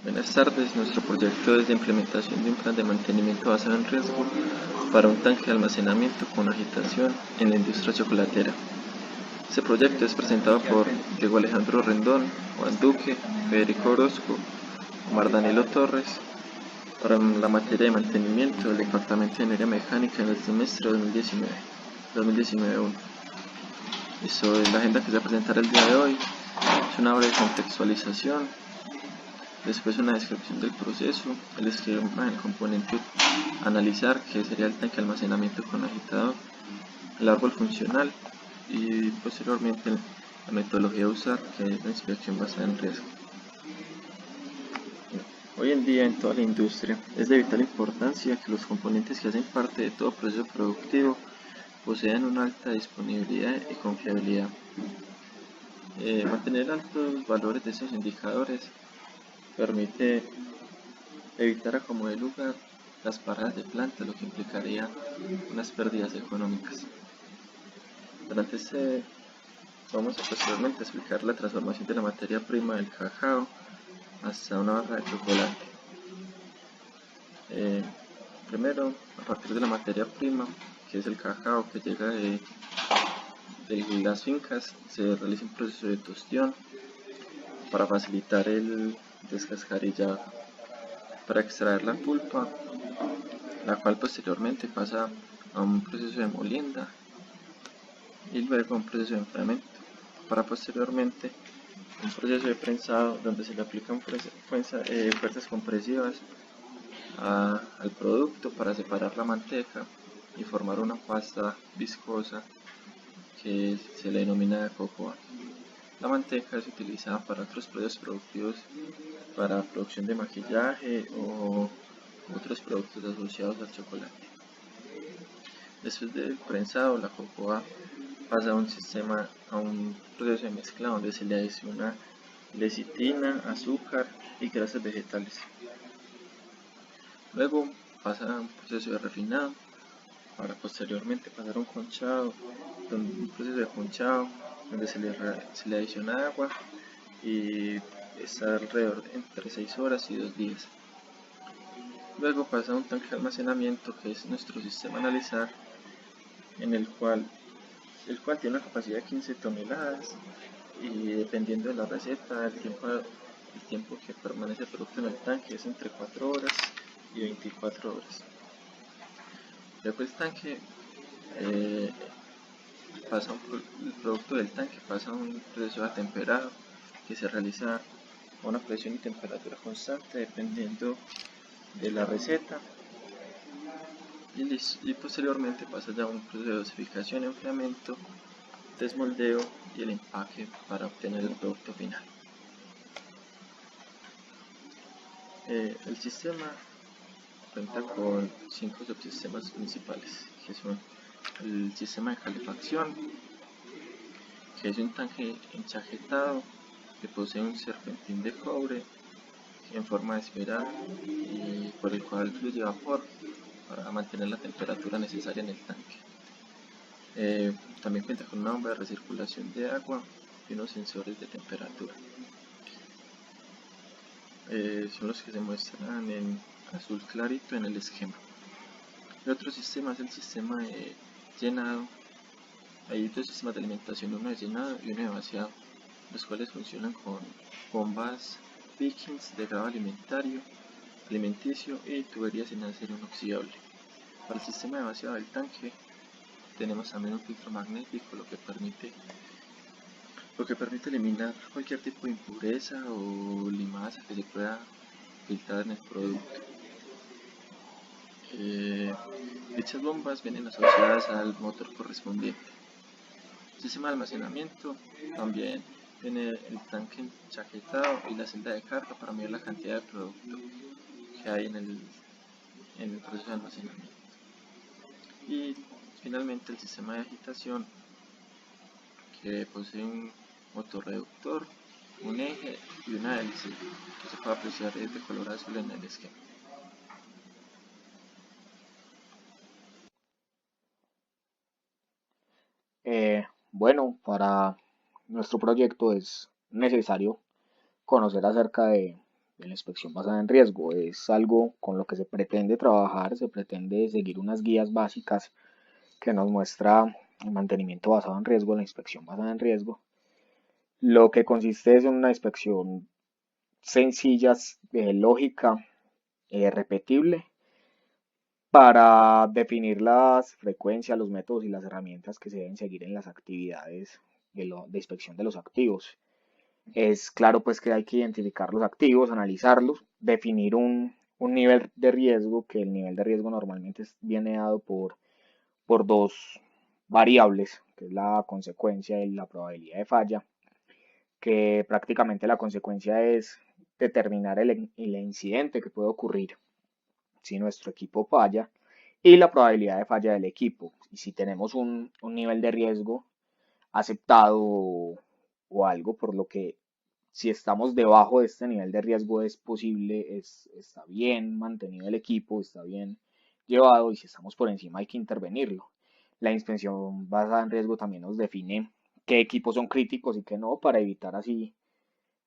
Buenas tardes, nuestro proyecto es de implementación de un plan de mantenimiento basado en riesgo para un tanque de almacenamiento con agitación en la industria chocolatera. Este proyecto es presentado por Diego Alejandro Rendón, Juan Duque, Federico Orozco, Omar Danilo Torres, para la materia de mantenimiento del Departamento de Ingeniería Mecánica en el semestre 2019-1. Eso es la agenda que se va a presentar el día de hoy. Es una breve contextualización. Después una descripción del proceso, el esquema del componente analizar, que sería el tanque de almacenamiento con agitador, el árbol funcional y posteriormente la metodología a usar, que es la inspección basada en riesgo. Hoy en día en toda la industria es de vital importancia que los componentes que hacen parte de todo proceso productivo posean una alta disponibilidad y confiabilidad. Mantener altos valores de estos indicadores permite evitar a como de lugar las paradas de planta, lo que implicaría unas pérdidas económicas. Durante vamos a posteriormente explicar la transformación de la materia prima del cacao hasta una barra de chocolate. Primero, a partir de la materia prima, que es el cacao que llega de las fincas, se realiza un proceso de tostión para facilitar el descascarillado, para extraer la pulpa, la cual posteriormente pasa a un proceso de molienda y luego un proceso de enfriamiento, para posteriormente un proceso de prensado donde se le aplican fuerzas compresivas al producto para separar la manteca y formar una pasta viscosa que se le denomina cocoa. La manteca es utilizada para otros procesos productivos, para producción de maquillaje o otros productos asociados al chocolate. Después del prensado, la cocoa pasa a un proceso de mezcla donde se le adiciona lecitina, azúcar y grasas vegetales. Luego pasa a un proceso de refinado para posteriormente pasar a un conchado, un proceso de conchado donde se le adiciona agua y está alrededor entre 6 horas y 2 días. Luego pasa a un tanque de almacenamiento, que es nuestro sistema analizar, el cual tiene una capacidad de 15 toneladas y dependiendo de la receta, el tiempo que permanece el producto en el tanque es entre 4 horas y 24 horas. Luego el tanque el producto del tanque pasa a un proceso de atemperado que se realiza a una presión y temperatura constante dependiendo de la receta y posteriormente pasa ya a un proceso de dosificación, enfriamiento, desmoldeo y el empaque para obtener el producto final. El sistema cuenta con 5 subsistemas principales, que son el sistema de calefacción, que es un tanque enchaquetado que posee un serpentín de cobre en forma de espiral y por el cual fluye vapor para mantener la temperatura necesaria en el tanque. También cuenta con una bomba de recirculación de agua y unos sensores de temperatura. Son los que se muestran en azul clarito en el esquema. El otro sistema es el sistema de llenado. Hay dos sistemas de alimentación, uno de llenado y uno de vaciado, los cuales funcionan con bombas Pickens de grado alimenticio y tuberías en acero inoxidable. Para el sistema de vaciado del tanque tenemos también un filtro magnético, lo que permite eliminar cualquier tipo de impureza o limaza que se pueda filtrar en el producto. Dichas bombas vienen asociadas al motor correspondiente. El sistema de almacenamiento también tiene el tanque enchaquetado y la celda de carga para medir la cantidad de producto que hay en el proceso de almacenamiento. Y finalmente el sistema de agitación, que posee un motorreductor, un eje y una hélice, que se puede apreciar de color azul en el esquema. Bueno, para nuestro proyecto es necesario conocer acerca de de la inspección basada en riesgo. Es algo con lo que se pretende trabajar, se pretende seguir unas guías básicas que nos muestra el mantenimiento basado en riesgo, la inspección basada en riesgo. Lo que consiste es en una inspección sencilla, lógica, repetible, para definir las frecuencias, los métodos y las herramientas que se deben seguir en las actividades de inspección de los activos. Es claro pues que hay que identificar los activos, analizarlos, definir un nivel de riesgo, que el nivel de riesgo normalmente viene dado por dos variables, que es la consecuencia y la probabilidad de falla, que prácticamente la consecuencia es determinar el incidente que puede ocurrir si nuestro equipo falla y la probabilidad de falla del equipo. Y si tenemos un nivel de riesgo aceptado o algo por lo que si estamos debajo de este nivel de riesgo es posible, está bien mantenido el equipo, está bien llevado, y si estamos por encima hay que intervenirlo. La inspección basada en riesgo también nos define qué equipos son críticos y qué no, para evitar así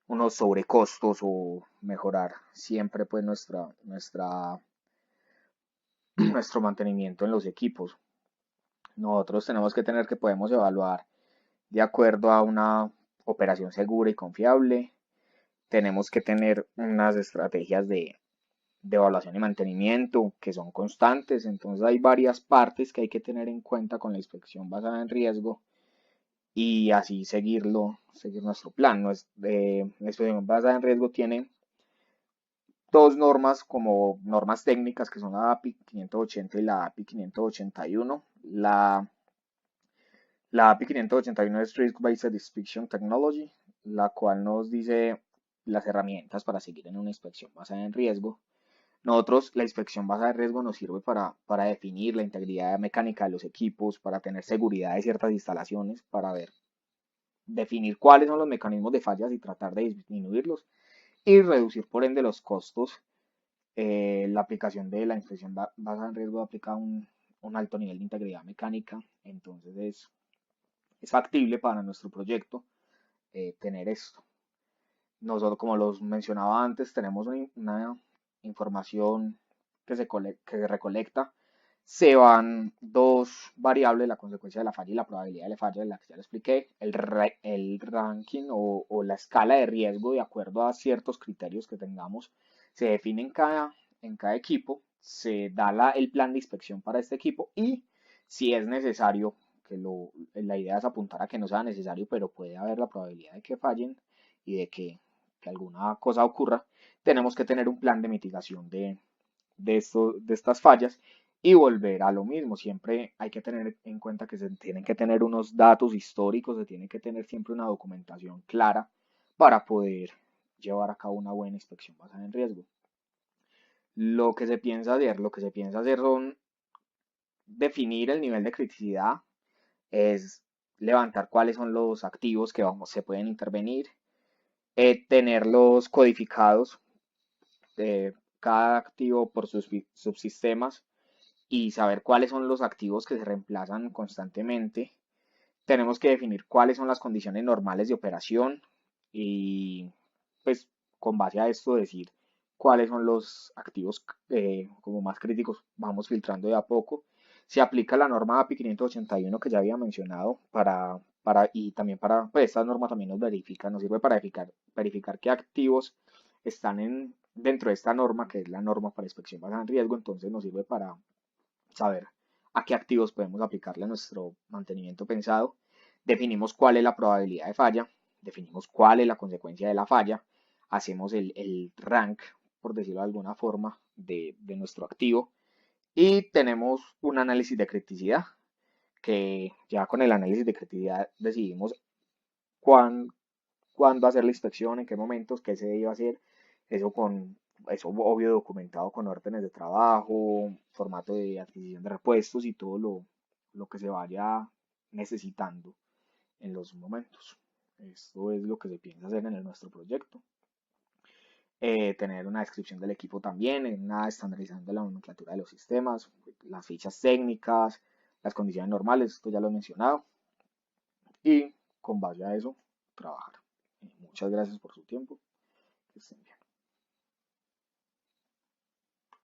unos sobrecostos o mejorar siempre pues nuestro mantenimiento en los equipos. Nosotros tenemos que tener que podemos evaluar de acuerdo a una operación segura y confiable. Tenemos que tener unas estrategias de evaluación y mantenimiento que son constantes. Entonces hay varias partes que hay que tener en cuenta con la inspección basada en riesgo y así seguir nuestro plan. La inspección basada en riesgo tiene dos normas como normas técnicas, que son la API 580 y la API 581. La API 581 es Risk Based Inspection Technology, la cual nos dice las herramientas para seguir en una inspección basada en riesgo. Nosotros, la inspección basada en riesgo nos sirve para definir la integridad mecánica de los equipos, para tener seguridad de ciertas instalaciones, para definir cuáles son los mecanismos de fallas y tratar de disminuirlos y reducir por ende los costos. La aplicación de la inspección basada en riesgo aplica un alto nivel de integridad mecánica, entonces es factible para nuestro proyecto tener esto. Nosotros, como los mencionaba antes, tenemos una información que se recolecta. Se van dos variables, la consecuencia de la falla y la probabilidad de la falla, de la que ya le expliqué, el ranking o la escala de riesgo de acuerdo a ciertos criterios que tengamos, se define en cada equipo, se da el plan de inspección para este equipo y si es necesario, la idea es apuntar a que no sea necesario, pero puede haber la probabilidad de que fallen y de que alguna cosa ocurra, tenemos que tener un plan de mitigación de estas fallas y volver a lo mismo. Siempre hay que tener en cuenta que se tienen que tener unos datos históricos, se tiene que tener siempre una documentación clara para poder llevar a cabo una buena inspección basada en riesgo. Lo que se piensa hacer son definir el nivel de criticidad, es levantar cuáles son los activos que se pueden intervenir, tenerlos codificados, cada activo por sus subsistemas, y saber cuáles son los activos que se reemplazan constantemente. Tenemos que definir cuáles son las condiciones normales de operación y pues con base a esto decir cuáles son los activos como más críticos, vamos filtrando de a poco. Se aplica la norma API 581 que ya había mencionado y también pues esta norma también nos sirve para verificar qué activos están dentro de esta norma, que es la norma para inspección basada en riesgo. Entonces nos sirve para saber a qué activos podemos aplicarle nuestro mantenimiento pensado. Definimos cuál es la probabilidad de falla, definimos cuál es la consecuencia de la falla, hacemos el rank, por decirlo de alguna forma, de nuestro activo y tenemos un análisis de criticidad, que ya con el análisis de criticidad decidimos cuándo hacer la inspección, en qué momentos, qué se debe hacer, eso obvio documentado con órdenes de trabajo, formato de adquisición de repuestos y todo lo que se vaya necesitando en los momentos. Esto es lo que se piensa hacer en nuestro proyecto. Tener una descripción del equipo también, una estandarización de la nomenclatura de los sistemas, las fichas técnicas, las condiciones normales, esto ya lo he mencionado, y con base a eso trabajar. Muchas gracias por su tiempo.